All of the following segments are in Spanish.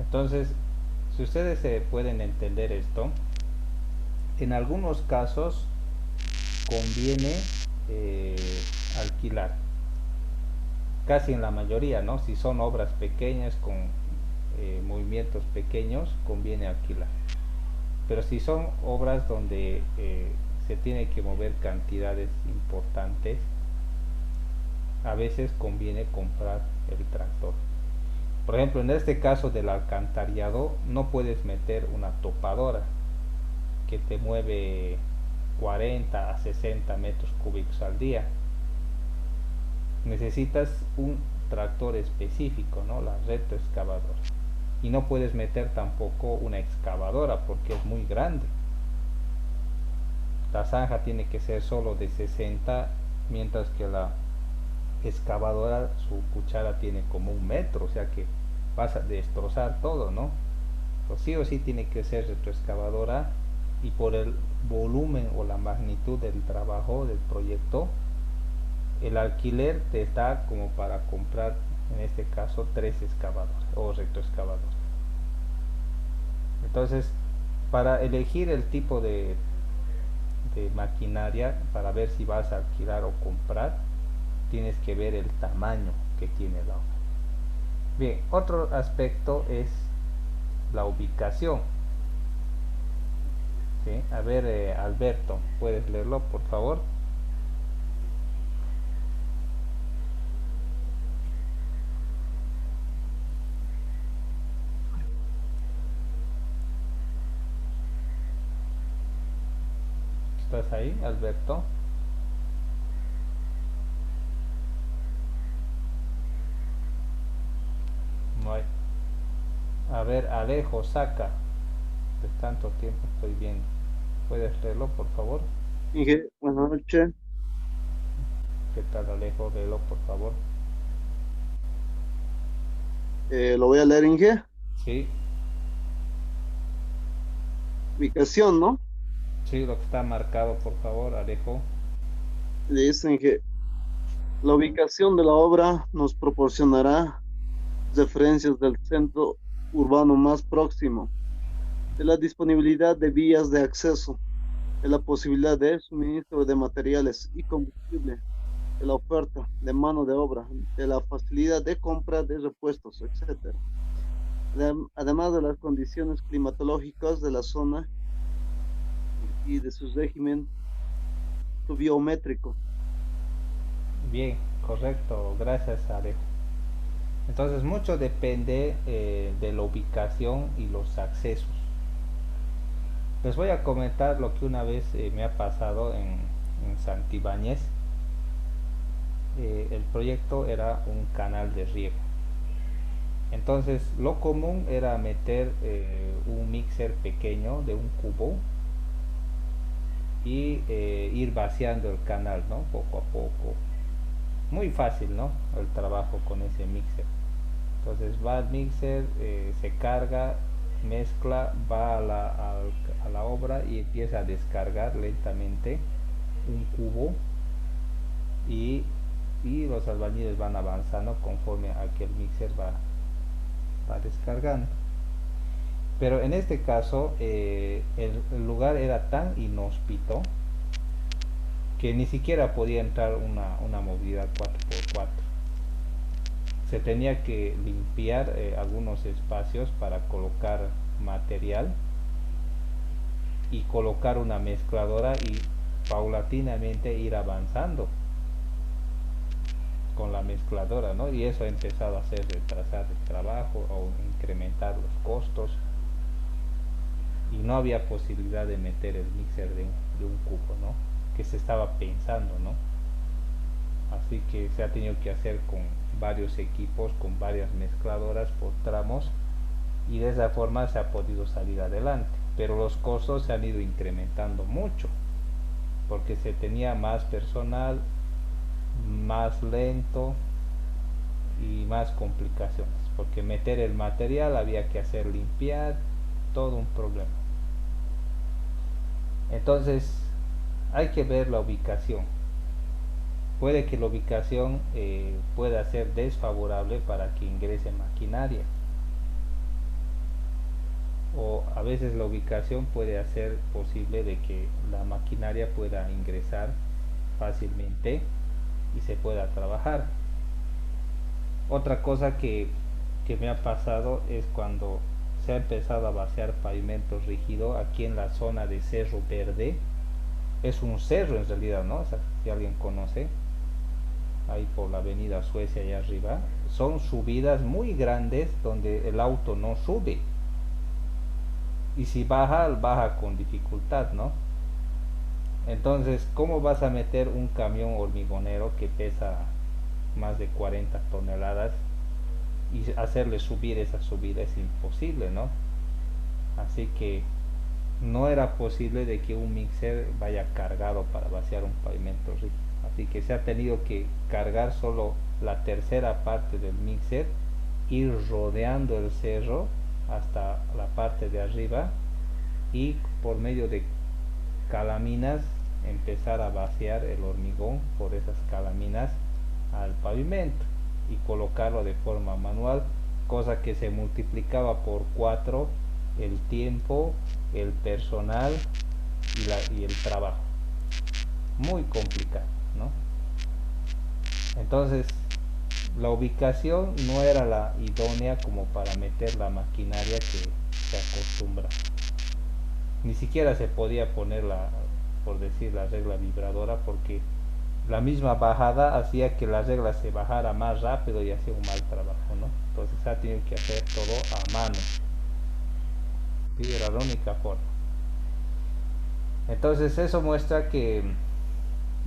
Entonces, si ustedes pueden entender esto, en algunos casos conviene alquilar, casi en la mayoría, ¿no? Si son obras pequeñas con movimientos pequeños, conviene alquilar. Pero si son obras donde se tiene que mover cantidades importantes, a veces conviene comprar el tractor. Por ejemplo, en este caso del alcantarillado, no puedes meter una topadora que te mueve 40 a 60 metros cúbicos al día. Necesitas un tractor específico, ¿no? La retroexcavadora. Y no puedes meter tampoco una excavadora porque es muy grande. La zanja tiene que ser solo de 60, mientras que la excavadora, su cuchara tiene como 1 metro, o sea que vas a destrozar todo, ¿no? Pues sí o sí tiene que ser retroexcavadora, y por el volumen o la magnitud del trabajo del proyecto, el alquiler te da como para comprar, en este caso, 3 excavadoras o retroexcavadoras. Entonces, para elegir el tipo de maquinaria, para ver si vas a alquilar o comprar, tienes que ver el tamaño que tiene la obra. Bien, otro aspecto es la ubicación. ¿Sí? A ver, Alberto, ¿puedes leerlo, por favor? ¿Estás ahí, Alberto? No hay. A ver, Alejo, saca. De tanto tiempo estoy viendo. ¿Puedes leerlo, por favor? Inge, buenas noches. ¿Qué tal, Alejo? Léelo, por favor. Lo voy a leer, Inge. Sí, Ubicación, ¿no? sí, lo que está marcado, por favor, Alejo. Le dice Inge, la ubicación de la obra nos proporcionará referencias del centro urbano más próximo, de la disponibilidad de vías de acceso, de la posibilidad de suministro de materiales y combustible, de la oferta de mano de obra, de la facilidad de compra de repuestos, etcétera. Además de las condiciones climatológicas de la zona y de su régimen biométrico. Bien, correcto, gracias, Alejo. Entonces, mucho depende de la ubicación y los accesos. Les voy a comentar lo que una vez me ha pasado en Santibáñez. El proyecto era un canal de riego. Entonces, lo común era meter un mixer pequeño de un cubo y ir vaciando el canal, ¿no? Poco a poco. Muy fácil, ¿no? El trabajo con ese mixer. Entonces va el mixer, se carga, mezcla, va a la obra y empieza a descargar lentamente un cubo, y, y los albañiles van avanzando conforme a que el mixer va descargando. Pero en este caso el lugar era tan inhóspito que ni siquiera podía entrar una movilidad 4x4. Se tenía que limpiar algunos espacios para colocar material y colocar una mezcladora y paulatinamente ir avanzando con la mezcladora, ¿no? Y eso ha empezado a hacer retrasar el trabajo o incrementar los costos, y no había posibilidad de meter el mixer de un cubo, ¿no? Que se estaba pensando, ¿no? Así que se ha tenido que hacer con varios equipos, con varias mezcladoras por tramos, y de esa forma se ha podido salir adelante. Pero los costos se han ido incrementando mucho porque se tenía más personal, más lento y más complicaciones, porque meter el material había que hacer limpiar, todo un problema. Entonces hay que ver la ubicación. Puede que la ubicación pueda ser desfavorable para que ingrese maquinaria. o a veces la ubicación puede hacer posible de que la maquinaria pueda ingresar fácilmente y se pueda trabajar. Otra cosa que me ha pasado es cuando se ha empezado a vaciar pavimento rígido aquí en la zona de Cerro Verde. Es un cerro en realidad, ¿no? O sea, si alguien conoce, ahí por la avenida Suecia allá arriba, son subidas muy grandes donde el auto no sube. Y si baja, baja con dificultad, ¿no? Entonces, ¿cómo vas a meter un camión hormigonero que pesa más de 40 toneladas y hacerle subir esa subida? Es imposible, ¿no? Así que no era posible de que un mixer vaya cargado para vaciar un pavimento rígido. Así que se ha tenido que cargar solo la tercera parte del mixer, ir rodeando el cerro hasta la parte de arriba y por medio de calaminas empezar a vaciar el hormigón por esas calaminas al pavimento y colocarlo de forma manual, cosa que se multiplicaba por 4 el tiempo, el personal y el trabajo. Muy complicado, ¿no? Entonces, la ubicación no era la idónea como para meter la maquinaria que se acostumbra. Ni siquiera se podía poner la, por decir, la regla vibradora, porque la misma bajada hacía que la regla se bajara más rápido y hacía un mal trabajo, ¿no? Entonces se ha tenido que hacer todo a mano. Y era la única forma. Entonces eso muestra que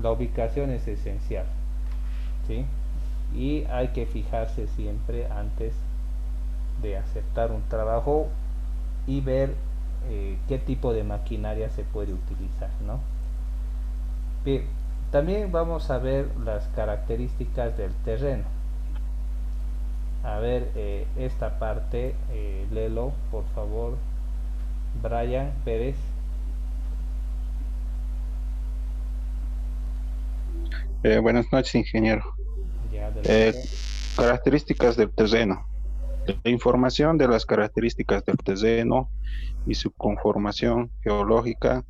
la ubicación es esencial, ¿sí? Y hay que fijarse siempre antes de aceptar un trabajo y ver qué tipo de maquinaria se puede utilizar, ¿no? Bien, también vamos a ver las características del terreno. A ver, esta parte, léelo por favor, Brian Pérez. Buenas noches, ingeniero. Ya, Eh, adelante. Características del terreno. La información de las características del terreno y su conformación geológica,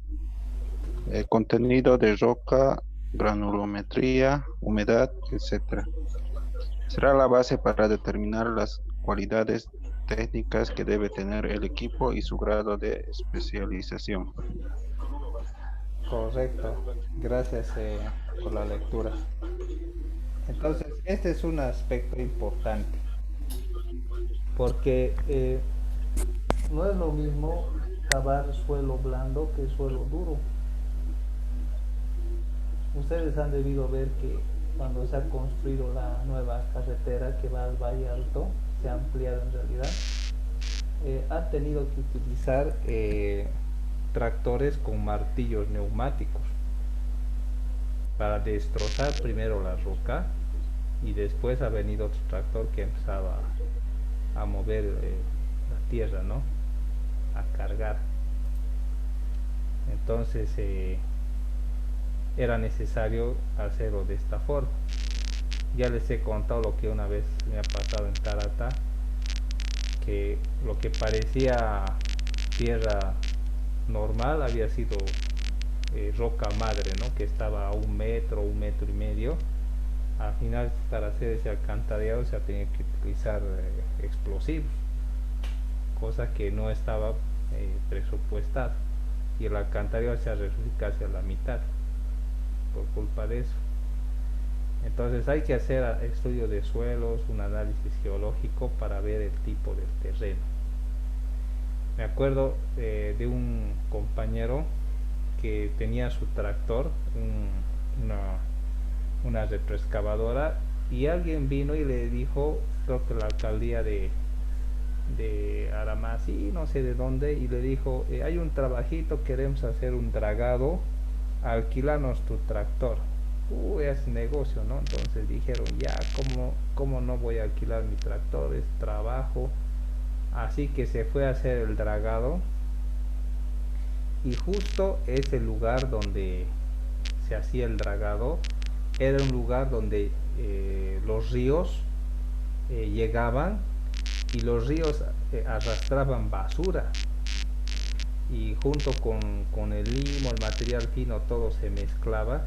contenido de roca, granulometría, humedad, etc. Será la base para determinar las cualidades técnicas que debe tener el equipo y su grado de especialización. Correcto. Gracias por la lectura. Entonces, este es un aspecto importante porque no es lo mismo cavar suelo blando que suelo duro. Ustedes han debido ver que cuando se ha construido la nueva carretera que va al Valle Alto, se ha ampliado en realidad, ha tenido que utilizar tractores con martillos neumáticos para destrozar primero la roca y después ha venido otro tractor que empezaba a mover la tierra, ¿no? A cargar. Entonces era necesario hacerlo de esta forma. Ya les he contado lo que una vez me ha pasado en Tarata, que lo que parecía tierra normal había sido roca madre, ¿no? Que estaba a 1 metro, 1 metro y medio. Al final, para hacer ese alcantarillado se ha tenido que utilizar explosivos, cosa que no estaba presupuestada, y el alcantarillado se ha reducido casi a la mitad por culpa de eso. Entonces hay que hacer estudio de suelos, un análisis geológico para ver el tipo del terreno. Me acuerdo de un compañero que tenía su tractor, una retroexcavadora, y alguien vino y le dijo, creo que la alcaldía de Aramasi, no sé de dónde, y le dijo, hay un trabajito, queremos hacer un dragado, alquilanos tu tractor. Es negocio, ¿no? Entonces dijeron, ya, ¿cómo no voy a alquilar mi tractor? Es trabajo. Así que se fue a hacer el dragado, y justo ese lugar donde se hacía el dragado era un lugar donde los ríos llegaban, y los ríos arrastraban basura. y junto con el limo, el material fino, todo se mezclaba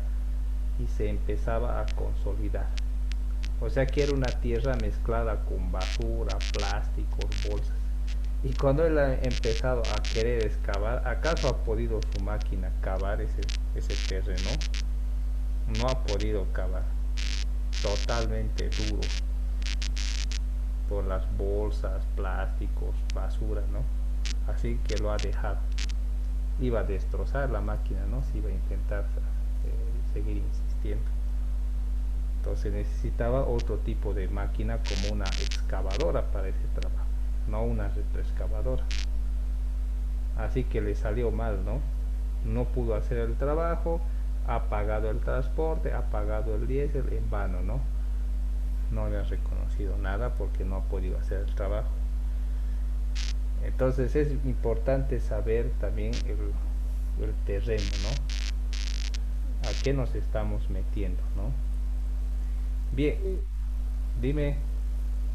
y se empezaba a consolidar. O sea que era una tierra mezclada con basura, plásticos, bolsas. Y cuando él ha empezado a querer excavar, ¿acaso ha podido su máquina cavar ese terreno? No ha podido cavar. Totalmente duro. Por las bolsas, plásticos, basura, ¿no? Así que lo ha dejado. Iba a destrozar la máquina, ¿no? Si iba a intentar seguir insistiendo. Entonces necesitaba otro tipo de máquina como una excavadora para ese trabajo, no una retroexcavadora. Así que le salió mal, ¿no? No pudo hacer el trabajo, ha pagado el transporte, ha pagado el diésel en vano, ¿no? No le ha reconocido nada porque no ha podido hacer el trabajo. Entonces es importante saber también el terreno, ¿no? A qué nos estamos metiendo, ¿no? Bien, dime,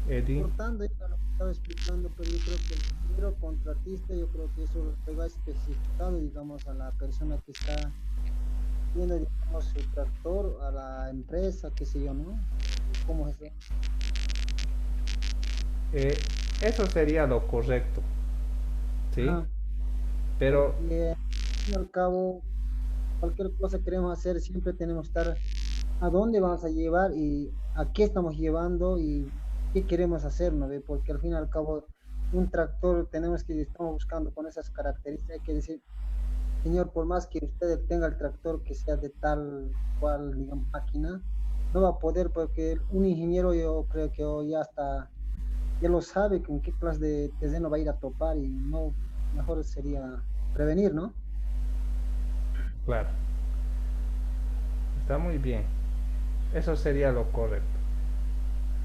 Eddie. Cortando ya lo que estaba explicando, pero yo creo que el ingeniero contratista, yo creo que eso le va especificado, digamos, a la persona que está viendo, digamos, su tractor, a la empresa, qué sé yo, ¿no? ¿Cómo es eso? Eh, Eso sería lo correcto, ¿sí? Ajá, Pero porque al fin y al cabo, cualquier cosa que queremos hacer, siempre tenemos que estar a dónde vamos a llevar y a qué estamos llevando y qué queremos hacer, ¿no ve? Porque al fin y al cabo, un tractor tenemos que, estamos buscando con esas características, hay que decir, señor, por más que usted tenga el tractor que sea de tal cual, digamos, máquina, no va a poder porque un ingeniero yo creo que hoy ya está, ya lo sabe con qué clase de terreno va a ir a topar y no, mejor sería prevenir, ¿no? claro, está muy bien. Eso sería lo correcto.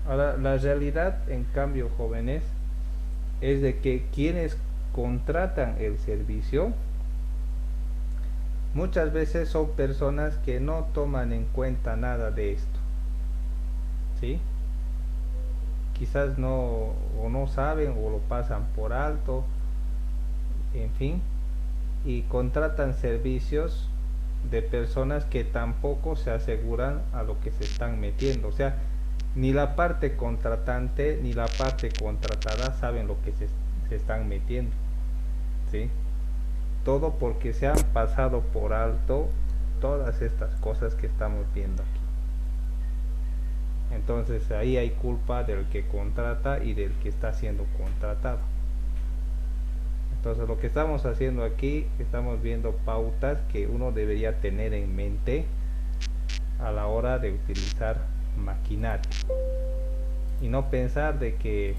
Ahora, la realidad, en cambio, jóvenes, es de que quienes contratan el servicio muchas veces son personas que no toman en cuenta nada de esto, ¿sí? Quizás no, o no saben o lo pasan por alto, en fin, y contratan servicios de personas que tampoco se aseguran a lo que se están metiendo. O sea, ni la parte contratante ni la parte contratada saben lo que se están metiendo, ¿sí? Todo porque se han pasado por alto todas estas cosas que estamos viendo aquí. Entonces ahí hay culpa del que contrata y del que está siendo contratado. Entonces lo que estamos haciendo aquí, estamos viendo pautas que uno debería tener en mente a la hora de utilizar maquinaria. Y no pensar de que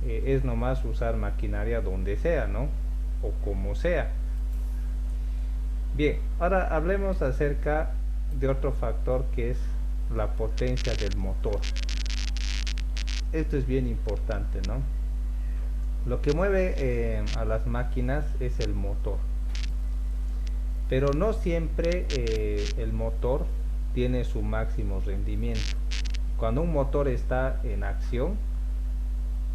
es nomás usar maquinaria donde sea, ¿no? O como sea. Bien, ahora hablemos acerca de otro factor que es la potencia del motor. Esto es bien importante, ¿no? Lo que mueve a las máquinas es el motor. Pero no siempre el motor tiene su máximo rendimiento. Cuando un motor está en acción,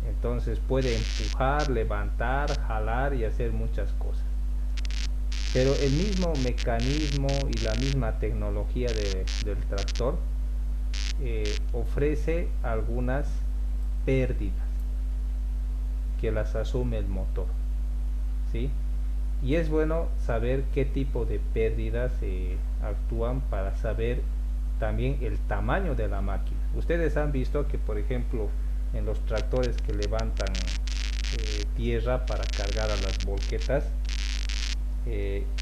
entonces puede empujar, levantar, jalar y hacer muchas cosas. Pero el mismo mecanismo y la misma tecnología del tractor ofrece algunas pérdidas que las asume el motor, ¿sí? Y es bueno saber qué tipo de pérdidas actúan para saber también el tamaño de la máquina. Ustedes han visto que, por ejemplo, en los tractores que levantan tierra para cargar a las volquetas,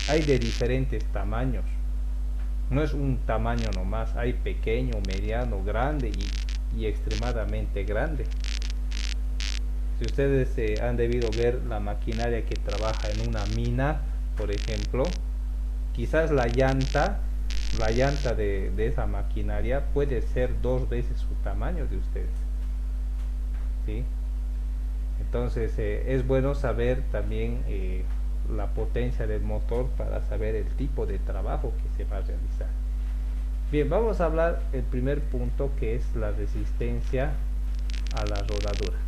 hay de diferentes tamaños. No es un tamaño nomás, hay pequeño, mediano, grande y extremadamente grande. Si ustedes han debido ver la maquinaria que trabaja en una mina, por ejemplo, quizás la llanta de esa maquinaria puede ser 2 veces su tamaño de ustedes, ¿sí? Entonces es bueno saber también la potencia del motor para saber el tipo de trabajo que se va a realizar. Bien, vamos a hablar el primer punto, que es la resistencia a la rodadura.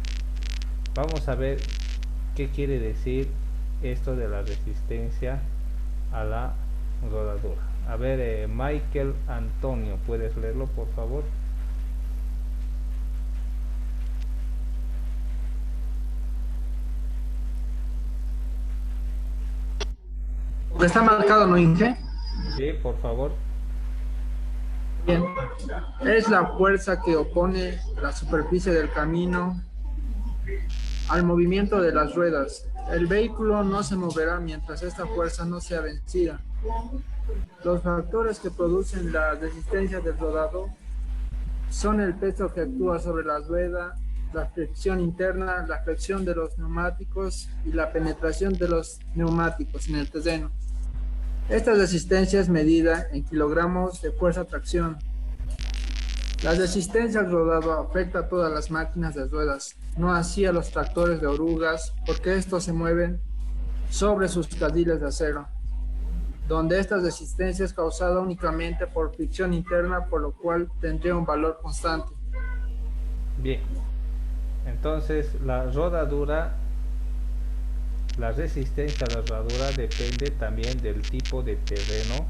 Vamos a ver qué quiere decir esto de la resistencia a la rodadura. A ver, Michael Antonio, ¿puedes leerlo por favor? Está marcado, ¿no, Inge? Sí, por favor. Bien. Es la fuerza que opone la superficie del camino al movimiento de las ruedas. El vehículo no se moverá mientras esta fuerza no sea vencida. Los factores que producen la resistencia del rodado son el peso que actúa sobre la rueda, la fricción interna, la flexión de los neumáticos y la penetración de los neumáticos en el terreno. Esta resistencia es medida en kilogramos de fuerza-tracción. La resistencia al rodado afecta a todas las máquinas de ruedas, no así a los tractores de orugas, porque estos se mueven sobre sus carriles de acero, donde esta resistencia es causada únicamente por fricción interna, por lo cual tendría un valor constante. Bien, entonces la rodadura, la resistencia a la rodadura depende también del tipo de terreno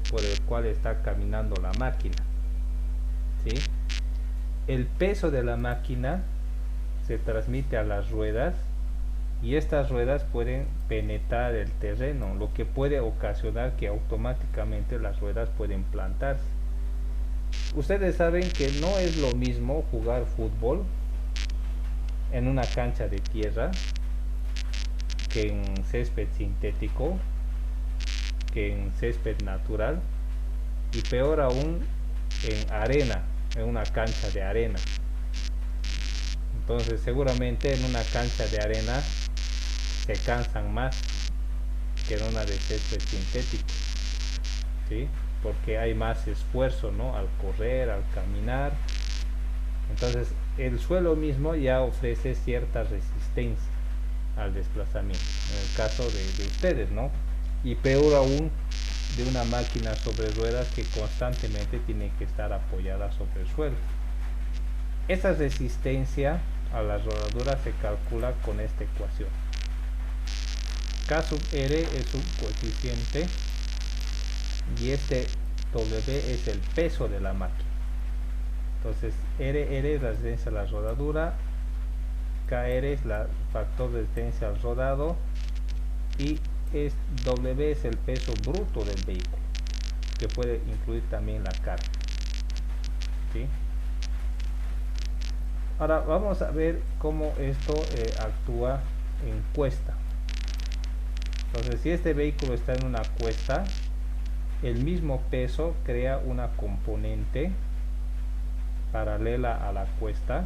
por el cual está caminando la máquina, ¿sí? El peso de la máquina se transmite a las ruedas y estas ruedas pueden penetrar el terreno, lo que puede ocasionar que automáticamente las ruedas pueden plantarse. Ustedes saben que no es lo mismo jugar fútbol en una cancha de tierra que en césped sintético, que en césped natural, y peor aún en arena, en una cancha de arena. Entonces seguramente en una cancha de arena se cansan más que en una de césped sintético, ¿sí? Porque hay más esfuerzo, ¿no? Al correr, al caminar. Entonces el suelo mismo ya ofrece cierta resistencia al desplazamiento, en el caso de ustedes, ¿no? Y peor aún de una máquina sobre ruedas que constantemente tiene que estar apoyada sobre el suelo. Esa resistencia a la rodadura se calcula con esta ecuación. K sub R es un coeficiente y este W es el peso de la máquina. Entonces RR es la resistencia a la rodadura, KR es el factor de resistencia al rodado y W es el peso bruto del vehículo, que puede incluir también la carga, ¿sí? Ahora vamos a ver cómo esto actúa en cuesta. Entonces si este vehículo está en una cuesta, el mismo peso crea una componente paralela a la cuesta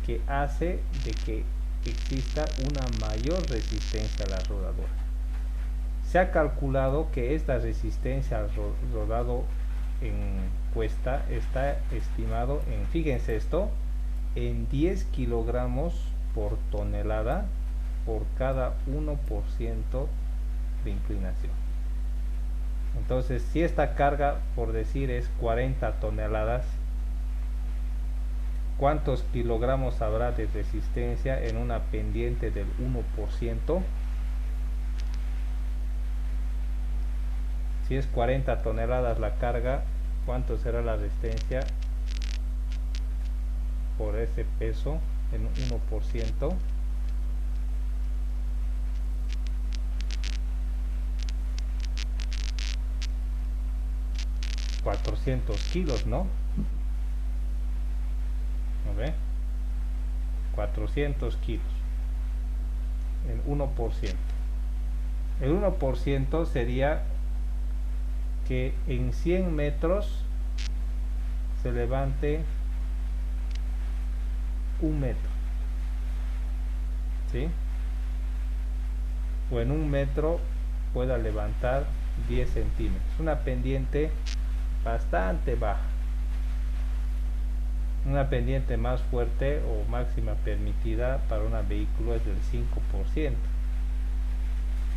que hace de que exista una mayor resistencia a la rodadura. Se ha calculado que esta resistencia al rodado en cuesta está estimado en, fíjense esto, en 10 kilogramos por tonelada por cada 1% de inclinación. Entonces si esta carga, por decir, es 40 toneladas, ¿cuántos kilogramos habrá de resistencia en una pendiente del 1%? Si es 40 toneladas la carga, ¿cuánto será la resistencia por ese peso en 1%? $400 kilos, ¿no? ¿No ve? 400 kilos en 1%. El 1% sería que en 100 metros se levante 1 metro, ¿sí? O en 1 metro pueda levantar 10 centímetros. Una pendiente bastante baja. Una pendiente más fuerte o máxima permitida para un vehículo es del 5%.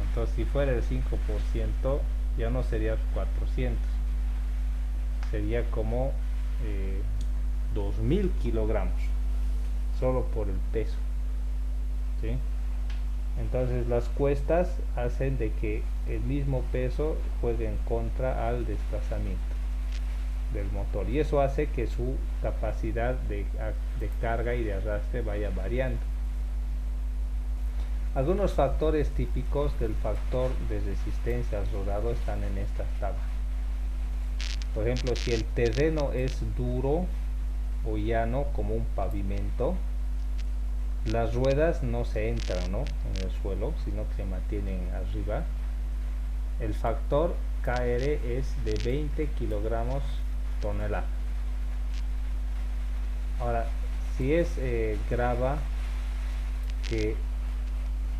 Entonces si fuera el 5% ya no sería 400, sería como 2000 kilogramos solo por el peso, ¿sí? Entonces las cuestas hacen de que el mismo peso juegue en contra al desplazamiento del motor, y eso hace que su capacidad de carga y de arrastre vaya variando. Algunos factores típicos del factor de resistencia al rodado están en esta tabla. Por ejemplo, si el terreno es duro o llano como un pavimento, las ruedas no se entran, ¿no?, en el suelo, sino que se mantienen arriba. El factor KR es de 20 kilogramos tonelada. Ahora, si es grava que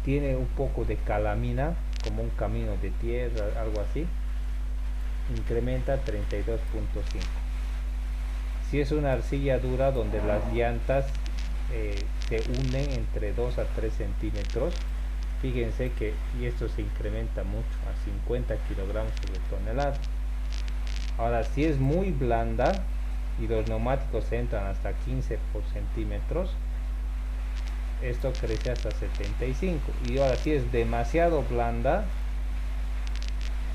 tiene un poco de calamina, como un camino de tierra, algo así, incrementa 32.5. Si es una arcilla dura donde las llantas se unen entre 2 a 3 centímetros, fíjense que y esto se incrementa mucho a 50 kilogramos sobre tonelada. Ahora, si es muy blanda y los neumáticos entran hasta 15 por centímetros, esto crece hasta 75. Y ahora, si es demasiado blanda,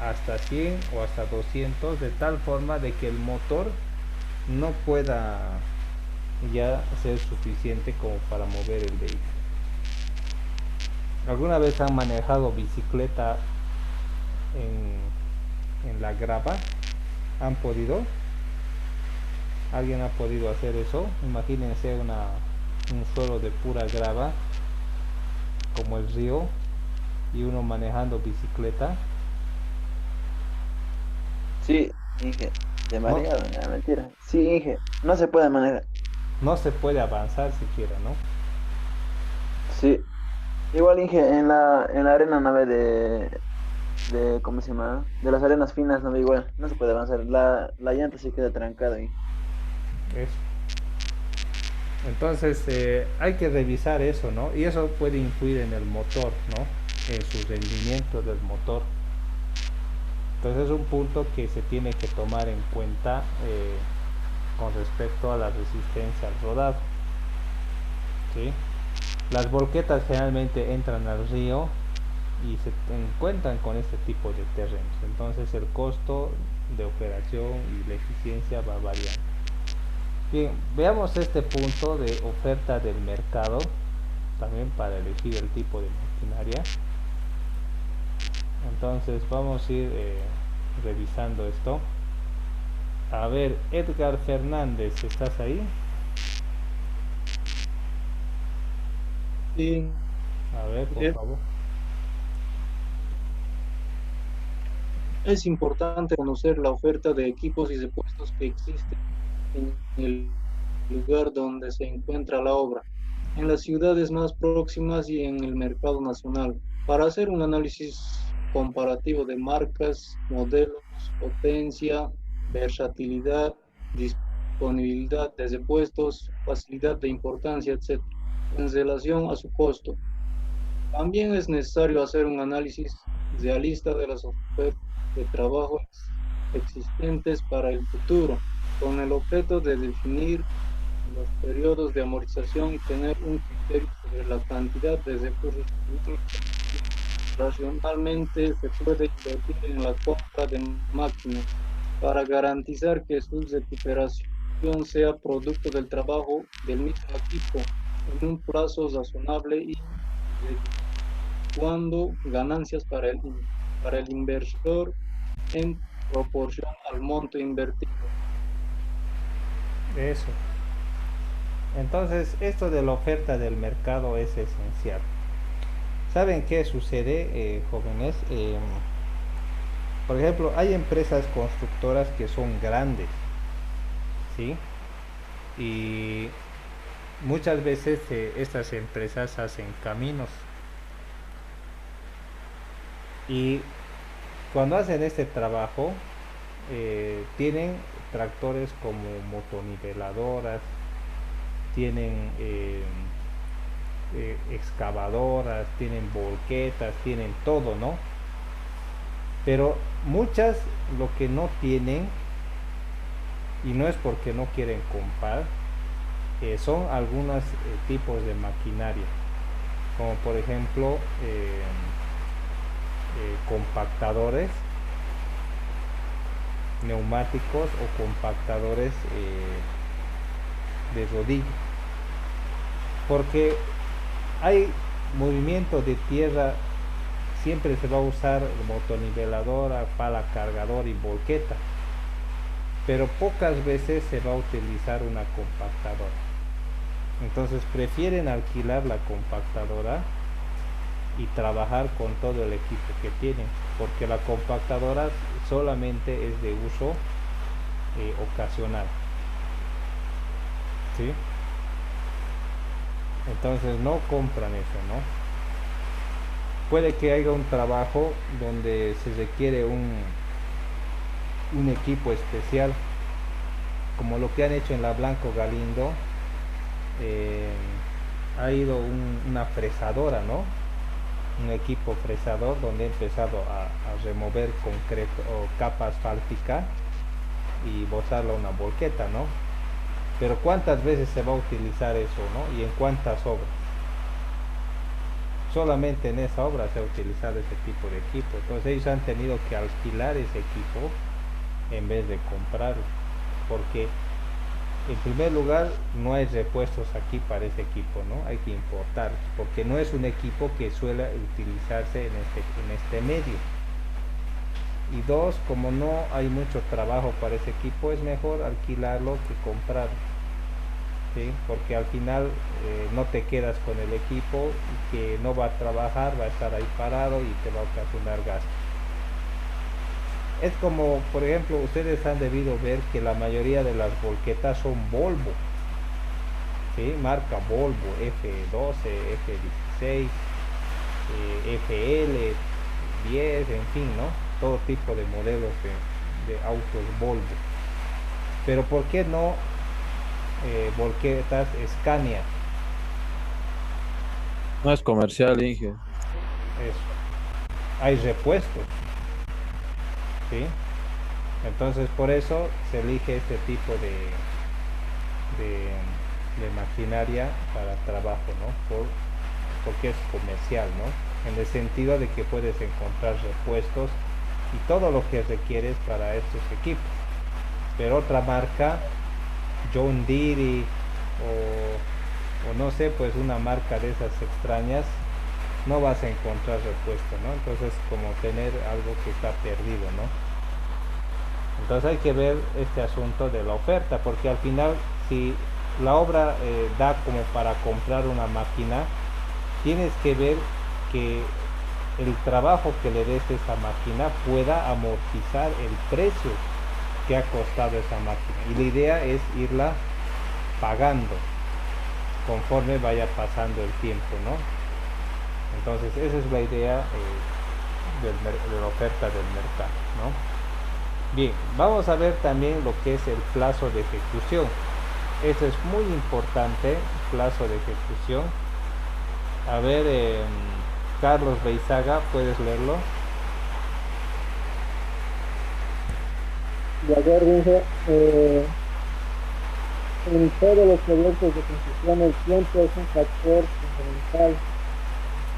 hasta 100 o hasta 200, de tal forma de que el motor no pueda ya ser suficiente como para mover el vehículo. ¿Alguna vez han manejado bicicleta en la grava? ¿Han podido? ¿Alguien ha podido hacer eso? Imagínense un suelo de pura grava como el río y uno manejando bicicleta. Sí, Inge, de No, mareado, no, mentira. Sí, Inge, no se puede manejar. no se puede avanzar siquiera, ¿no? Sí, igual Inge, en la arena no ve de, ¿cómo se llama? De las arenas finas no ve igual, no se puede avanzar. La llanta se queda trancada, Inge. Eso. Entonces hay que revisar eso, ¿no? Y eso puede influir en el motor, ¿no?, en su rendimiento del motor. Entonces es un punto que se tiene que tomar en cuenta con respecto a la resistencia al rodado, ¿sí? Las volquetas generalmente entran al río y se encuentran con este tipo de terrenos, entonces el costo de operación y la eficiencia va variando. Bien, veamos este punto de oferta del mercado también para elegir el tipo de maquinaria. Entonces vamos a ir revisando esto. A ver, Edgar Fernández, ¿estás ahí? Sí, A ver, por favor. es importante conocer la oferta de equipos y de puestos que existen en el lugar donde se encuentra la obra, en las ciudades más próximas y en el mercado nacional, para hacer un análisis comparativo de marcas, modelos, potencia, versatilidad, disponibilidad de puestos, facilidad de importancia, etc., en relación a su costo. También es necesario hacer un análisis realista de las ofertas de trabajo existentes para el futuro, con el objeto de definir los periodos de amortización y tener un criterio sobre la cantidad de recursos disponibles. Racionalmente se puede invertir en la compra de máquinas para garantizar que su recuperación sea producto del trabajo del mismo equipo en un plazo razonable y redituando ganancias para el inversor en proporción al monto invertido. Eso. Entonces, esto de la oferta del mercado es esencial. ¿Saben qué sucede, jóvenes? Por ejemplo, hay empresas constructoras que son grandes, ¿sí? Y muchas veces estas empresas hacen caminos. Y cuando hacen este trabajo, tienen tractores como motoniveladoras, tienen excavadoras, tienen volquetas, tienen todo, ¿no? Pero muchas lo que no tienen, y no es porque no quieren comprar, son algunos tipos de maquinaria. como por ejemplo compactadores neumáticos o compactadores de rodillo, porque hay movimiento de tierra, siempre se va a usar motoniveladora, pala cargador y volqueta, pero pocas veces se va a utilizar una compactadora. Entonces prefieren alquilar la compactadora y trabajar con todo el equipo que tienen, porque la compactadora solamente es de uso ocasional, ¿sí? Entonces no compran eso, ¿no? Puede que haya un trabajo donde se requiere un equipo especial, como lo que han hecho en la Blanco Galindo. Ha ido una fresadora, ¿no? Un equipo fresador donde he empezado a remover concreto o capa asfáltica y botarlo a una volqueta, ¿no? Pero ¿cuántas veces se va a utilizar eso, ¿no? Y en cuántas obras. Solamente en esa obra se ha utilizado ese tipo de equipo. Entonces ellos han tenido que alquilar ese equipo en vez de comprarlo, porque en primer lugar no hay repuestos aquí para ese equipo, ¿no? Hay que importar, porque no es un equipo que suele utilizarse en este medio. Y dos, como no hay mucho trabajo para ese equipo, es mejor alquilarlo que comprarlo, ¿sí? Porque al final no te quedas con el equipo que no va a trabajar, va a estar ahí parado y te va a ocasionar gastos. Es como, por ejemplo, ustedes han debido ver que la mayoría de las volquetas son Volvo, ¿sí? Marca Volvo, F12, F16, FL10, en fin, ¿no? Todo tipo de modelos de autos Volvo. Pero ¿por qué no volquetas Scania? No es comercial, Inge. Eso. Hay repuestos, ¿sí? Entonces por eso se elige este tipo de maquinaria para trabajo, ¿no? Porque es comercial, ¿no? En el sentido de que puedes encontrar repuestos y todo lo que requieres para estos equipos. Pero otra marca, John Deere o no sé, pues una marca de esas extrañas, no vas a encontrar repuesto, ¿no? Entonces como tener algo que está perdido, ¿no? Entonces hay que ver este asunto de la oferta, porque al final si la obra da como para comprar una máquina, tienes que ver que el trabajo que le des a esa máquina pueda amortizar el precio que ha costado esa máquina, y la idea es irla pagando conforme vaya pasando el tiempo, ¿no? Entonces esa es la idea de la oferta del mercado, ¿no? Bien, vamos a ver también lo que es el plazo de ejecución. Eso es muy importante, plazo de ejecución. A ver, Carlos Beizaga, ¿puedes leerlo? De acuerdo, Inge. En todos los proyectos de construcción el tiempo es un factor fundamental.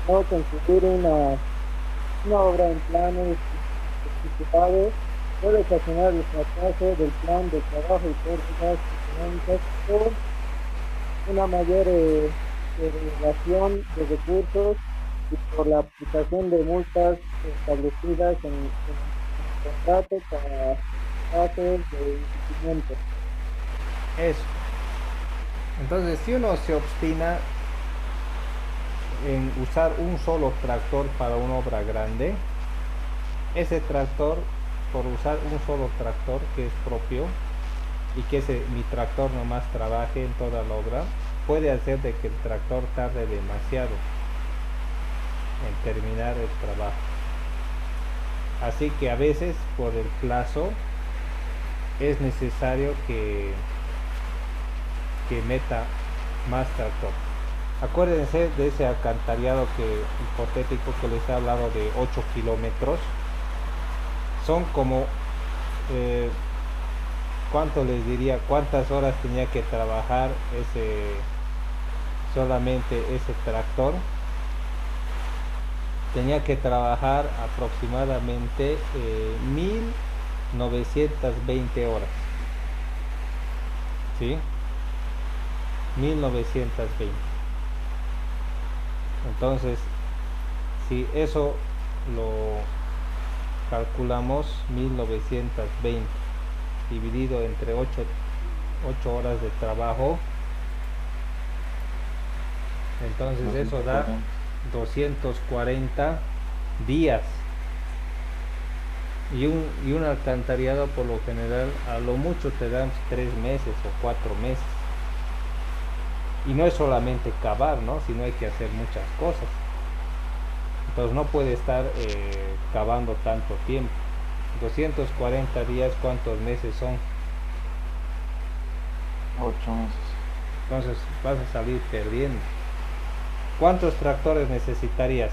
No construir una obra en planes ejecutados puede ocasionar el fracaso del plan de trabajo y pérdidas económicas por una mayor derogación de recursos y por la aplicación de multas establecidas en el contrato para casos de incumplimiento. Eso. Entonces, si uno se obstina en usar un solo tractor para una obra grande, ese tractor, por usar un solo tractor que es propio y que mi tractor nomás trabaje en toda la obra, puede hacer de que el tractor tarde demasiado en terminar el trabajo. Así que a veces por el plazo es necesario que meta más tractor. Acuérdense de ese alcantarillado hipotético que les he hablado de 8 kilómetros. Son como ¿cuánto les diría? ¿Cuántas horas tenía que trabajar solamente ese tractor tenía que trabajar aproximadamente 1920 horas, ¿sí? 1920. Entonces, si eso lo calculamos, 1920 dividido entre 8 horas de trabajo, entonces eso da 240 días. Y un alcantarillado por lo general a lo mucho te dan 3 meses o 4 meses. Y no es solamente cavar, ¿no? Sino hay que hacer muchas cosas. Entonces no puede estar cavando tanto tiempo. 240 días, ¿cuántos meses son? 8 meses. Entonces vas a salir perdiendo. ¿Cuántos tractores necesitarías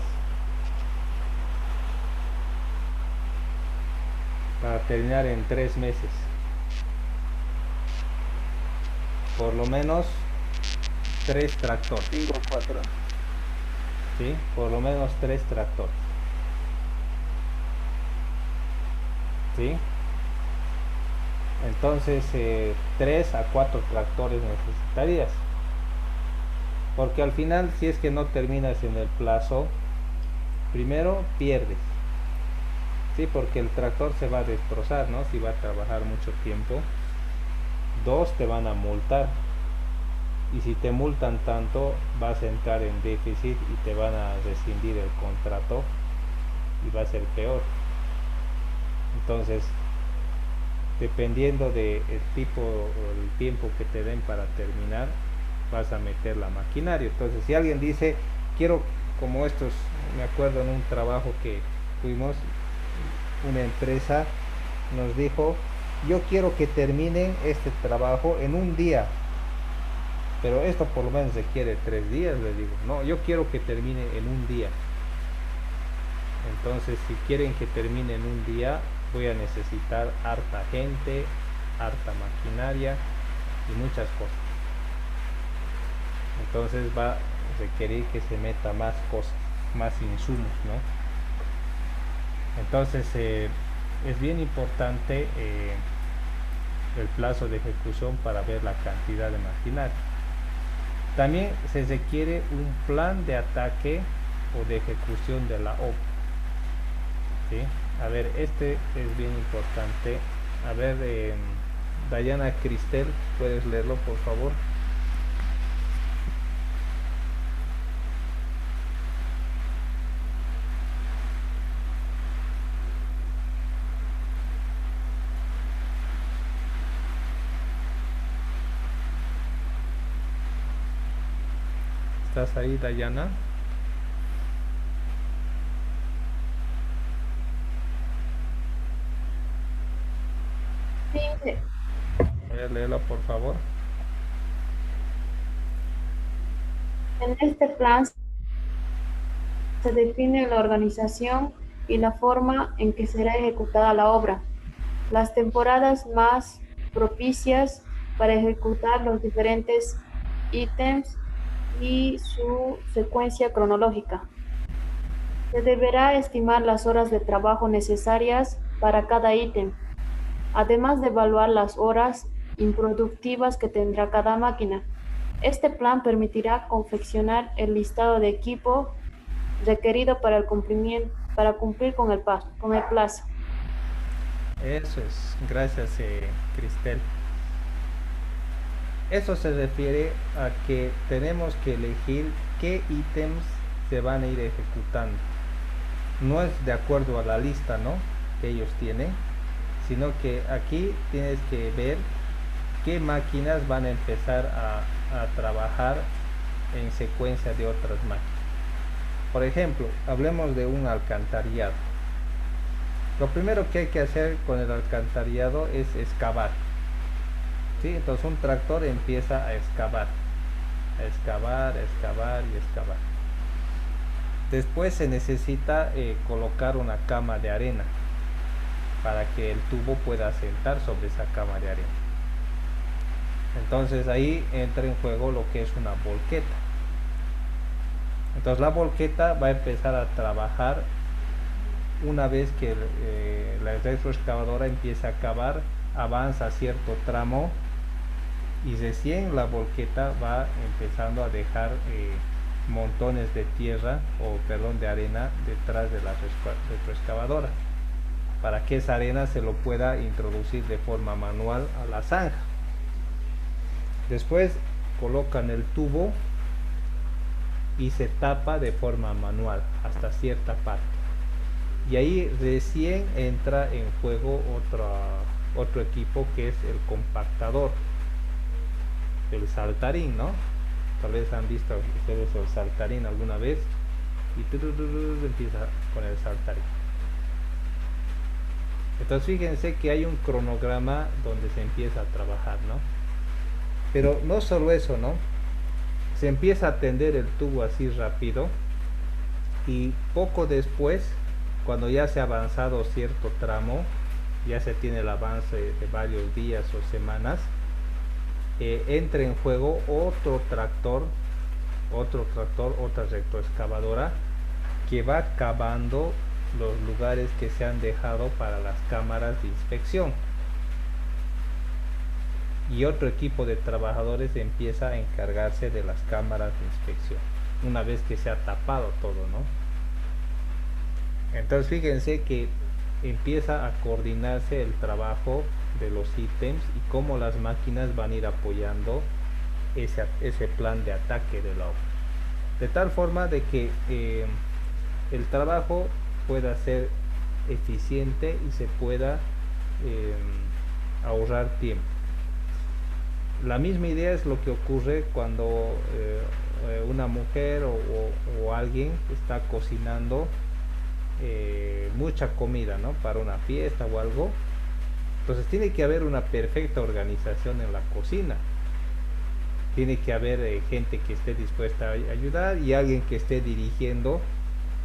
para terminar en 3 meses? Por lo menos 3 tractores. 5 o 4. ¿Sí? Por lo menos 3 tractores. ¿Sí? Entonces 3 a 4 tractores necesitarías. Porque al final, si es que no terminas en el plazo, primero pierdes. Sí, porque el tractor se va a destrozar, ¿no? Si va a trabajar mucho tiempo. 2, te van a multar. Y si te multan tanto, vas a entrar en déficit y te van a rescindir el contrato y va a ser peor. Entonces, dependiendo del tipo o el tiempo que te den para terminar, vas a meter la maquinaria. Entonces, si alguien dice, quiero, como estos, me acuerdo en un trabajo que fuimos, una empresa nos dijo, yo quiero que terminen este trabajo en un día, pero esto por lo menos requiere 3 días. Le digo, no, yo quiero que termine en un día. Entonces, si quieren que termine en un día, voy a necesitar harta gente, harta maquinaria y muchas cosas. Entonces va a requerir que se meta más cosas, más insumos, ¿no? Entonces es bien importante el plazo de ejecución para ver la cantidad de maquinaria. También se requiere un plan de ataque o de ejecución de la obra, ¿sí? A ver, este es bien importante. A ver, Dayana Cristel, ¿puedes leerlo, por favor? ¿Estás ahí, Dayana? Sí, A ver, léelo, por favor. en este plan se define la organización y la forma en que será ejecutada la obra, las temporadas más propicias para ejecutar los diferentes ítems y su secuencia cronológica. Se deberá estimar las horas de trabajo necesarias para cada ítem, además de evaluar las horas improductivas que tendrá cada máquina. Este plan permitirá confeccionar el listado de equipo requerido para cumplir con el plazo. Eso es, gracias, Cristel. Eso se refiere a que tenemos que elegir qué ítems se van a ir ejecutando. No es de acuerdo a la lista, ¿no?, que ellos tienen, sino que aquí tienes que ver qué máquinas van a empezar a trabajar en secuencia de otras máquinas. Por ejemplo, hablemos de un alcantarillado. Lo primero que hay que hacer con el alcantarillado es excavar, ¿sí? Entonces un tractor empieza a excavar y excavar. Después se necesita colocar una cama de arena para que el tubo pueda sentar sobre esa cama de arena. Entonces ahí entra en juego lo que es una volqueta. Entonces la volqueta va a empezar a trabajar una vez que la retroexcavadora empieza a cavar, avanza cierto tramo y recién la volqueta va empezando a dejar montones de tierra o perdón de arena detrás de la retroexcavadora para que esa arena se lo pueda introducir de forma manual a la zanja. Después colocan el tubo y se tapa de forma manual hasta cierta parte, y ahí recién entra en juego otro equipo que es el compactador, el saltarín, ¿no? Tal vez han visto ustedes el saltarín alguna vez, y empieza con el saltarín. Entonces fíjense que hay un cronograma donde se empieza a trabajar, ¿no? Pero no solo eso, ¿no? Se empieza a tender el tubo así rápido, y poco después, cuando ya se ha avanzado cierto tramo, ya se tiene el avance de varios días o semanas, entra en juego otro tractor, otra retroexcavadora que va cavando los lugares que se han dejado para las cámaras de inspección, y otro equipo de trabajadores empieza a encargarse de las cámaras de inspección una vez que se ha tapado todo, ¿no? Entonces fíjense que empieza a coordinarse el trabajo de los ítems y cómo las máquinas van a ir apoyando ese plan de ataque de la obra, de tal forma de que el trabajo pueda ser eficiente y se pueda ahorrar tiempo. La misma idea es lo que ocurre cuando una mujer o alguien está cocinando mucha comida, ¿no? Para una fiesta o algo. Entonces tiene que haber una perfecta organización en la cocina. Tiene que haber gente que esté dispuesta a ayudar y alguien que esté dirigiendo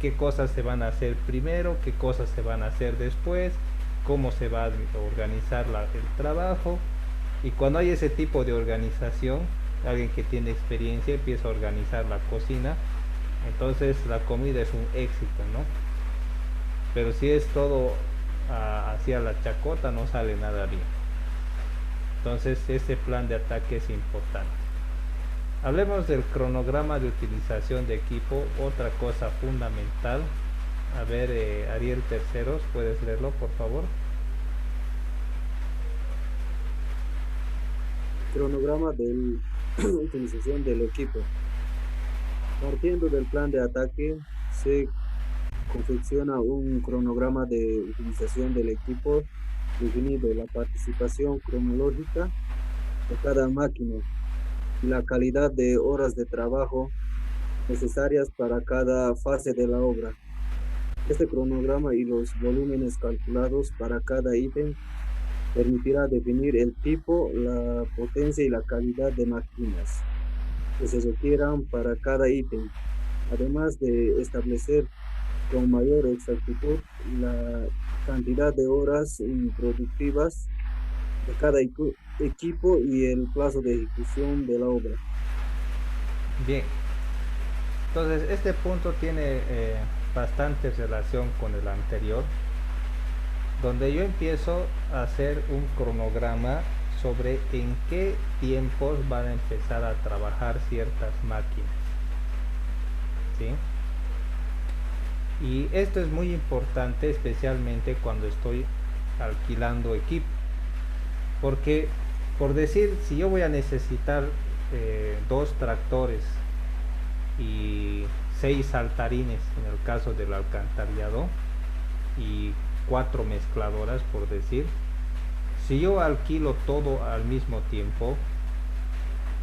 qué cosas se van a hacer primero, qué cosas se van a hacer después, cómo se va a organizar el trabajo. Y cuando hay ese tipo de organización, alguien que tiene experiencia empieza a organizar la cocina, entonces la comida es un éxito, ¿no? Pero si es todo hacia la chacota, no sale nada bien. Entonces ese plan de ataque es importante. Hablemos del cronograma de utilización de equipo, otra cosa fundamental. A ver, Ariel Terceros, ¿puedes leerlo, por favor? Cronograma de utilización del equipo. Partiendo del plan de ataque, se confecciona un cronograma de utilización del equipo definido la participación cronológica de cada máquina y la calidad de horas de trabajo necesarias para cada fase de la obra. Este cronograma y los volúmenes calculados para cada ítem permitirá definir el tipo, la potencia y la calidad de máquinas que se requieran para cada ítem, además de establecer con mayor exactitud la cantidad de horas improductivas de cada equipo y el plazo de ejecución de la obra. Bien, entonces este punto tiene bastante relación con el anterior, donde yo empiezo a hacer un cronograma sobre en qué tiempos van a empezar a trabajar ciertas máquinas, ¿sí? Y esto es muy importante, especialmente cuando estoy alquilando equipo, porque por decir, si yo voy a necesitar 2 tractores y 6 saltarines en el caso del alcantarillado y 4 mezcladoras, por decir, si yo alquilo todo al mismo tiempo,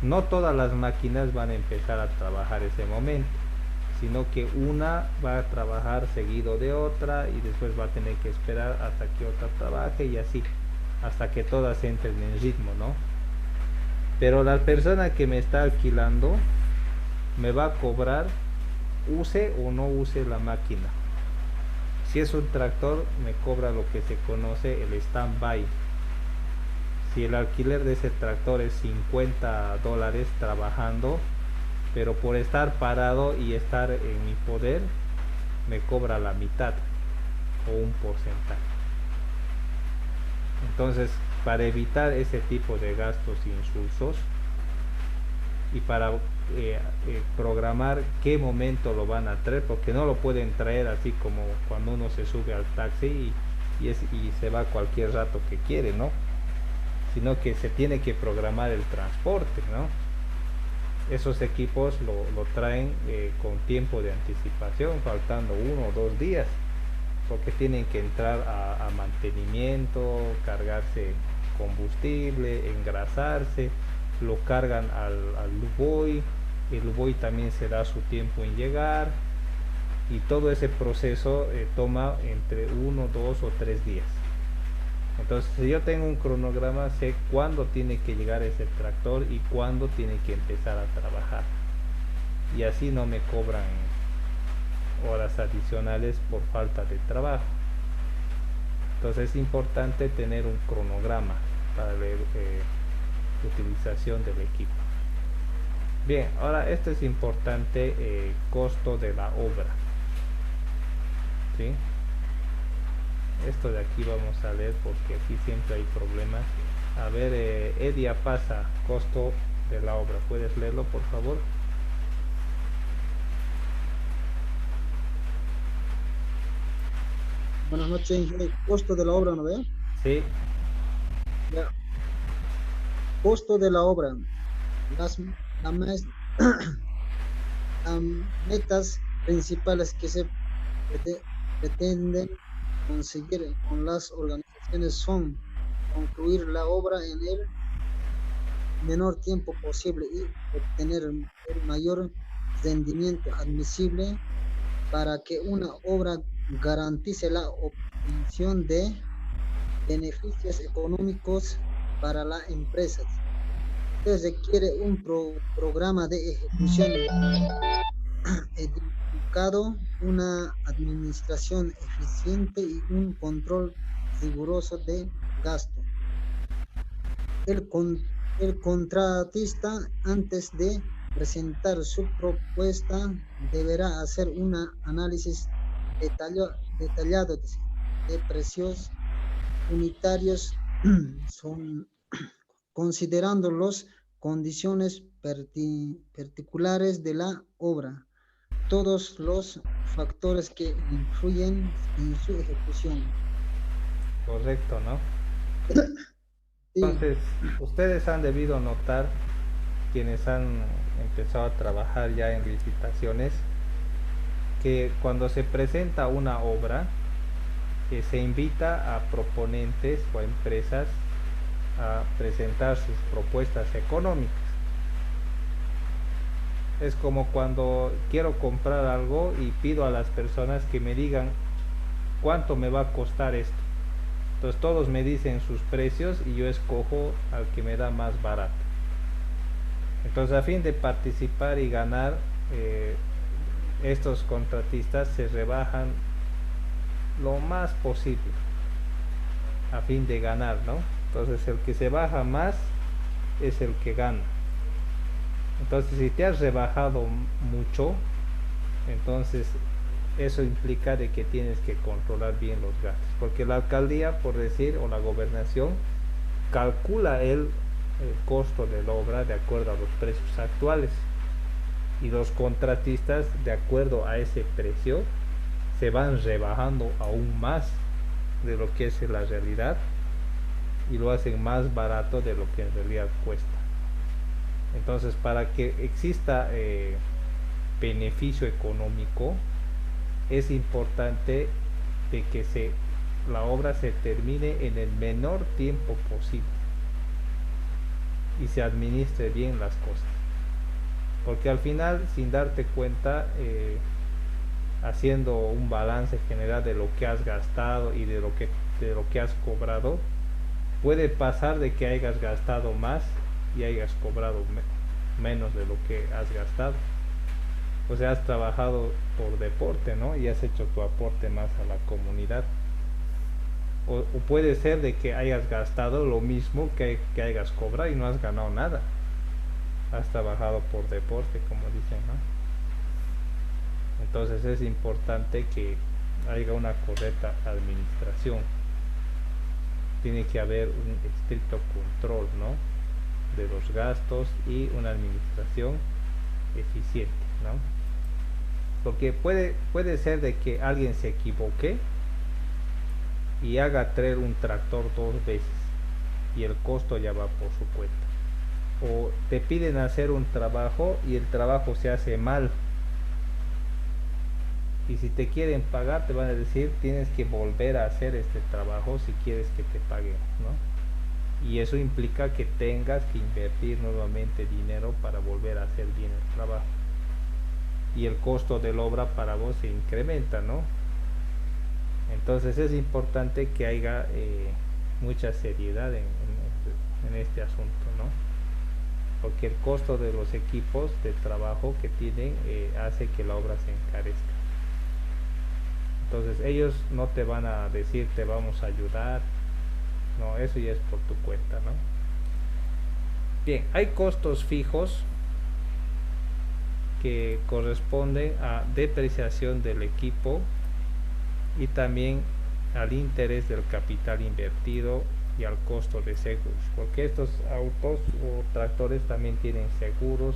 no todas las máquinas van a empezar a trabajar ese momento, sino que una va a trabajar seguido de otra y después va a tener que esperar hasta que otra trabaje y así, hasta que todas entren en ritmo, ¿no? Pero la persona que me está alquilando me va a cobrar use o no use la máquina. Si es un tractor, me cobra lo que se conoce el stand-by. Si el alquiler de ese tractor es $50 trabajando, pero por estar parado y estar en mi poder me cobra la mitad o un porcentaje. Entonces, para evitar ese tipo de gastos insulsos y para programar qué momento lo van a traer, porque no lo pueden traer así como cuando uno se sube al taxi y se va cualquier rato que quiere, ¿no? Sino que se tiene que programar el transporte, ¿no? Esos equipos lo traen con tiempo de anticipación, faltando 1 o 2 días, porque tienen que entrar a mantenimiento, cargarse combustible, engrasarse, lo cargan al Luboy, el Luboy también se da su tiempo en llegar, y todo ese proceso toma entre 1, 2 o 3 días. Entonces, si yo tengo un cronograma, sé cuándo tiene que llegar ese tractor y cuándo tiene que empezar a trabajar. Y así no me cobran horas adicionales por falta de trabajo. Entonces es importante tener un cronograma para la utilización del equipo. Bien, ahora esto es importante, costo de la obra. ¿Sí? Esto de aquí vamos a leer porque aquí siempre hay problemas. A ver, Edia pasa, costo de la obra. ¿Puedes leerlo, por favor? Buenas noches, ingeniero. Costo de la obra, ¿no ve? Sí. Ya. Costo de la obra. Las metas principales que se pretenden conseguir con las organizaciones son concluir la obra en el menor tiempo posible y obtener el mayor rendimiento admisible para que una obra garantice la obtención de beneficios económicos para las empresas. Se requiere un programa de ejecución educado, una administración eficiente y un control riguroso de gasto. El contratista, antes de presentar su propuesta, deberá hacer un análisis detallado de precios unitarios, considerando las condiciones particulares de la obra, todos los factores que influyen en su ejecución. Correcto, ¿no? Sí. Entonces, ustedes han debido notar, quienes han empezado a trabajar ya en licitaciones, que cuando se presenta una obra, se invita a proponentes o a empresas a presentar sus propuestas económicas. Es como cuando quiero comprar algo y pido a las personas que me digan cuánto me va a costar esto. Entonces todos me dicen sus precios y yo escojo al que me da más barato. Entonces, a fin de participar y ganar, estos contratistas se rebajan lo más posible a fin de ganar, ¿no? Entonces el que se baja más es el que gana. Entonces, si te has rebajado mucho, entonces eso implica de que tienes que controlar bien los gastos, porque la alcaldía, por decir, o la gobernación calcula el costo de la obra de acuerdo a los precios actuales, y los contratistas, de acuerdo a ese precio, se van rebajando aún más de lo que es la realidad y lo hacen más barato de lo que en realidad cuesta. Entonces, para que exista beneficio económico, es importante de que la obra se termine en el menor tiempo posible y se administre bien las cosas, porque al final, sin darte cuenta, haciendo un balance general de lo que has gastado y de lo que has cobrado, puede pasar de que hayas gastado más y hayas cobrado menos de lo que has gastado. O sea, has trabajado por deporte, ¿no? Y has hecho tu aporte más a la comunidad. O puede ser de que hayas gastado lo mismo que hayas cobrado y no has ganado nada. has trabajado por deporte, como dicen, ¿no? Entonces es importante que haya una correcta administración. Tiene que haber un estricto control, ¿no?, de los gastos y una administración eficiente, ¿no? Porque puede ser de que alguien se equivoque y haga traer un tractor 2 veces y el costo ya va por su cuenta. O te piden hacer un trabajo y el trabajo se hace mal. Y si te quieren pagar, te van a decir, tienes que volver a hacer este trabajo si quieres que te paguen, ¿no? Y eso implica que tengas que invertir nuevamente dinero para volver a hacer bien el trabajo. Y el costo de la obra para vos se incrementa, ¿no? Entonces es importante que haya mucha seriedad en este asunto, ¿no? Porque el costo de los equipos de trabajo que tienen hace que la obra se encarezca. Entonces ellos no te van a decir te vamos a ayudar, no, eso ya es por tu cuenta, ¿no? Bien, hay costos fijos que corresponden a depreciación del equipo y también al interés del capital invertido y al costo de seguros, porque estos autos o tractores también tienen seguros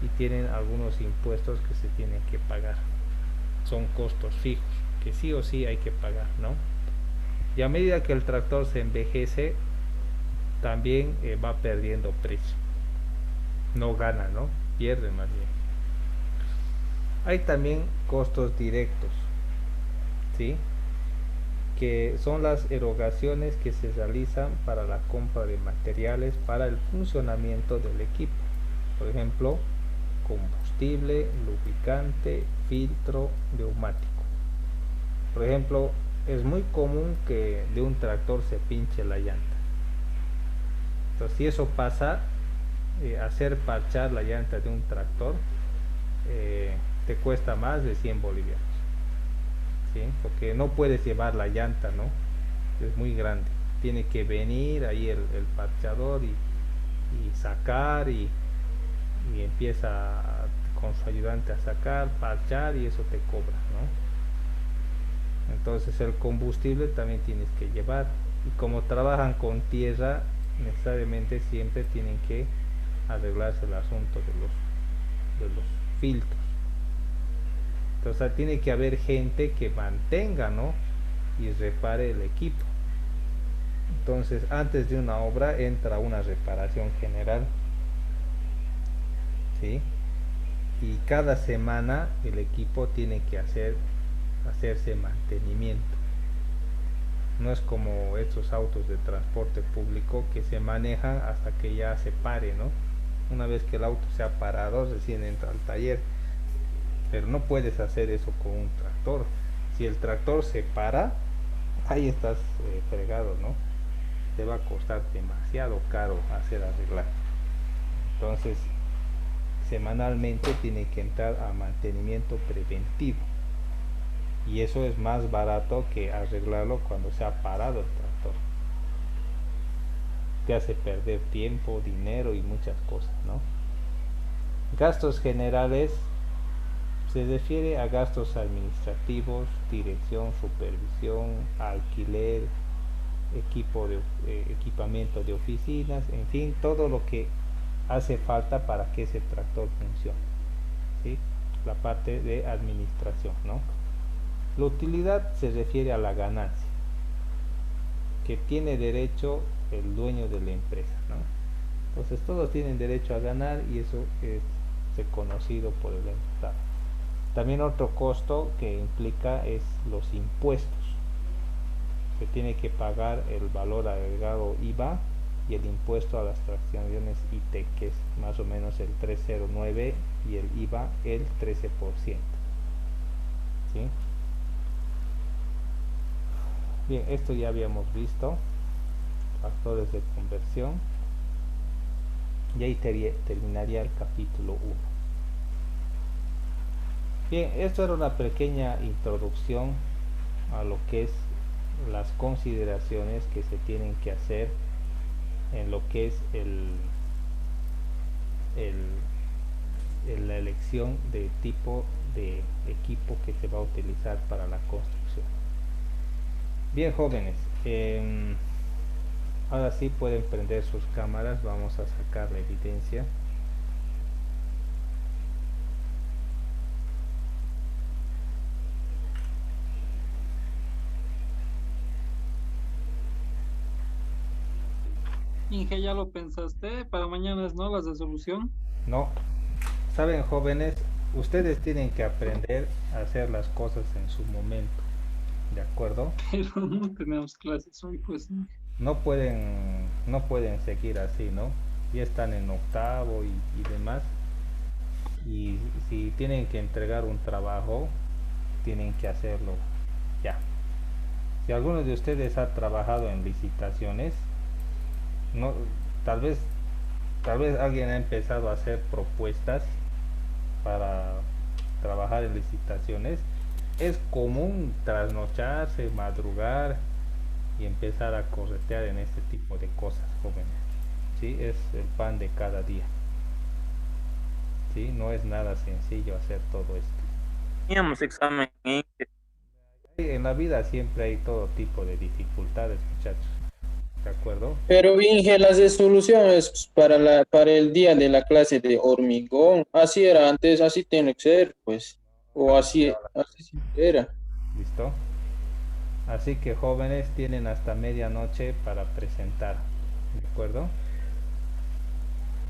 y tienen algunos impuestos que se tienen que pagar. Son costos fijos que sí o sí hay que pagar, ¿no? Y a medida que el tractor se envejece, también va perdiendo precio, no gana, ¿no? Pierde más bien. Hay también costos directos, ¿sí?, que son las erogaciones que se realizan para la compra de materiales para el funcionamiento del equipo. Por ejemplo, combustible, lubricante, filtro, neumático. Por ejemplo, es muy común que de un tractor se pinche la llanta. Entonces, si eso pasa, hacer parchar la llanta de un tractor te cuesta más de 100 bolivianos. ¿Sí? Porque no puedes llevar la llanta, ¿no? Es muy grande. Tiene que venir ahí el parchador y sacar y empieza con su ayudante a sacar, parchar y eso te cobra, ¿no? Entonces el combustible también tienes que llevar, y como trabajan con tierra, necesariamente siempre tienen que arreglarse el asunto de los filtros. Entonces tiene que haber gente que mantenga, ¿no?, y repare el equipo. Entonces antes de una obra entra una reparación general, ¿sí?, y cada semana el equipo tiene que hacerse mantenimiento. No es como estos autos de transporte público que se manejan hasta que ya se pare, ¿no? Una vez que el auto se ha parado, recién entra al taller. Pero no puedes hacer eso con un tractor. Si el tractor se para, ahí estás fregado, ¿no? Te va a costar demasiado caro hacer arreglar. Entonces, semanalmente tiene que entrar a mantenimiento preventivo. Y eso es más barato que arreglarlo cuando se ha parado el tractor. Te hace perder tiempo, dinero y muchas cosas, ¿no? Gastos generales se refiere a gastos administrativos, dirección, supervisión, alquiler, equipamiento de oficinas, en fin, todo lo que hace falta para que ese tractor funcione, ¿sí? La parte de administración, ¿no? La utilidad se refiere a la ganancia que tiene derecho el dueño de la empresa, ¿no? Entonces todos tienen derecho a ganar y eso es reconocido por el Estado. También otro costo que implica es los impuestos. Se tiene que pagar el valor agregado IVA y el impuesto a las transacciones IT, que es más o menos el 309, y el IVA el 13%. ¿Sí? Bien, esto ya habíamos visto, factores de conversión, y ahí terminaría el capítulo 1. Bien, esto era una pequeña introducción a lo que es las consideraciones que se tienen que hacer en lo que es la elección de tipo de equipo que se va a utilizar para la construcción. Bien, jóvenes, ahora sí pueden prender sus cámaras. Vamos a sacar la evidencia. Inge, ¿ya lo pensaste? Para mañana es no la resolución. No, saben, jóvenes, ustedes tienen que aprender a hacer las cosas en su momento, ¿de acuerdo? Pero no tenemos clases hoy, pues. No pueden seguir así, ¿no? Ya están en octavo y demás. Y si tienen que entregar un trabajo, tienen que hacerlo ya. Si alguno de ustedes ha trabajado en licitaciones, no, tal vez alguien ha empezado a hacer propuestas para trabajar en licitaciones. Es común trasnocharse, madrugar y empezar a corretear en este tipo de cosas, jóvenes. ¿Sí? Es el pan de cada día. ¿Sí? No es nada sencillo hacer todo esto. Teníamos examen. En la vida siempre hay todo tipo de dificultades, muchachos. ¿De acuerdo? Pero Inge, las resoluciones para el día de la clase de hormigón, así era antes, así tiene que ser, pues, o así era. ¿Listo? Así que, jóvenes, tienen hasta medianoche para presentar, ¿de acuerdo?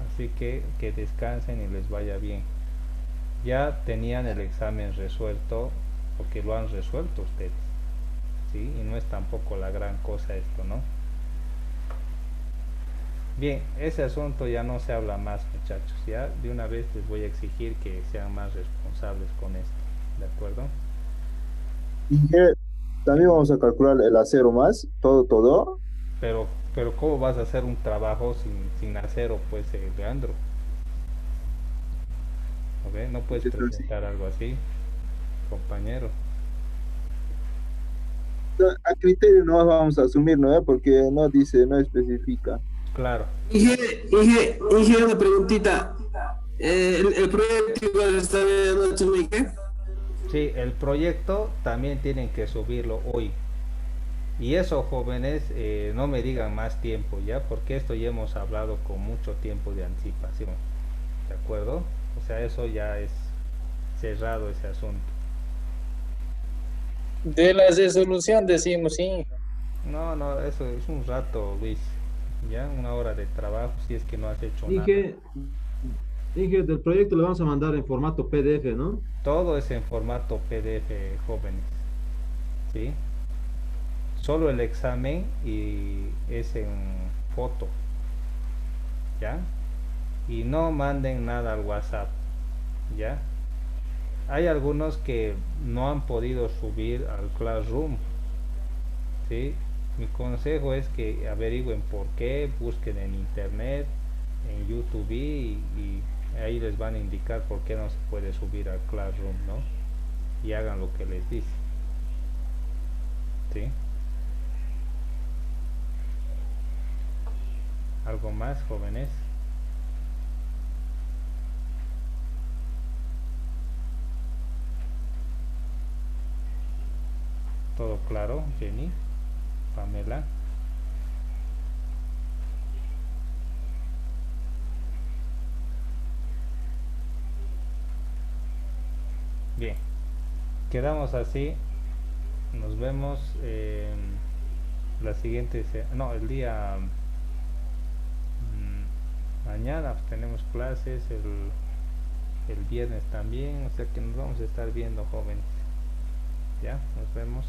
Así que descansen y les vaya bien. Ya tenían el examen resuelto, porque lo han resuelto ustedes, ¿sí? Y no es tampoco la gran cosa esto, ¿no? Bien, ese asunto ya no se habla más, muchachos. Ya de una vez les voy a exigir que sean más responsables con esto, ¿de acuerdo? Inge, también vamos a calcular el acero más, todo. Pero ¿cómo vas a hacer un trabajo sin acero, pues, Leandro? ¿Ok? No puedes presentar algo así, compañero. A criterio no vamos a asumir, ¿no? Porque no dice, no especifica. Claro. Inge, una preguntita. ¿El proyecto igual está bien, qué? Sí, el proyecto también tienen que subirlo hoy. Y eso, jóvenes, no me digan más tiempo, ¿ya? Porque esto ya hemos hablado con mucho tiempo de anticipación, ¿de acuerdo? O sea, eso ya es cerrado ese asunto. De la resolución decimos, sí. No, eso es un rato, Luis. Ya, una hora de trabajo, si es que no has hecho nada. Inge, del proyecto le vamos a mandar en formato PDF, ¿no? Todo es en formato PDF, jóvenes. ¿Sí? Solo el examen y es en foto. ¿Ya? Y no manden nada al WhatsApp. ¿Ya? Hay algunos que no han podido subir al Classroom. ¿Sí? Mi consejo es que averigüen por qué, busquen en internet, en YouTube y ahí les van a indicar por qué no se puede subir al Classroom, ¿no? Y hagan lo que les dice. ¿Sí? ¿Algo más, jóvenes? ¿Todo claro, Jenny? Pamela. Bien, quedamos así. Nos vemos la siguiente, el día mañana tenemos clases, el viernes también, o sea que nos vamos a estar viendo, jóvenes. Ya, nos vemos.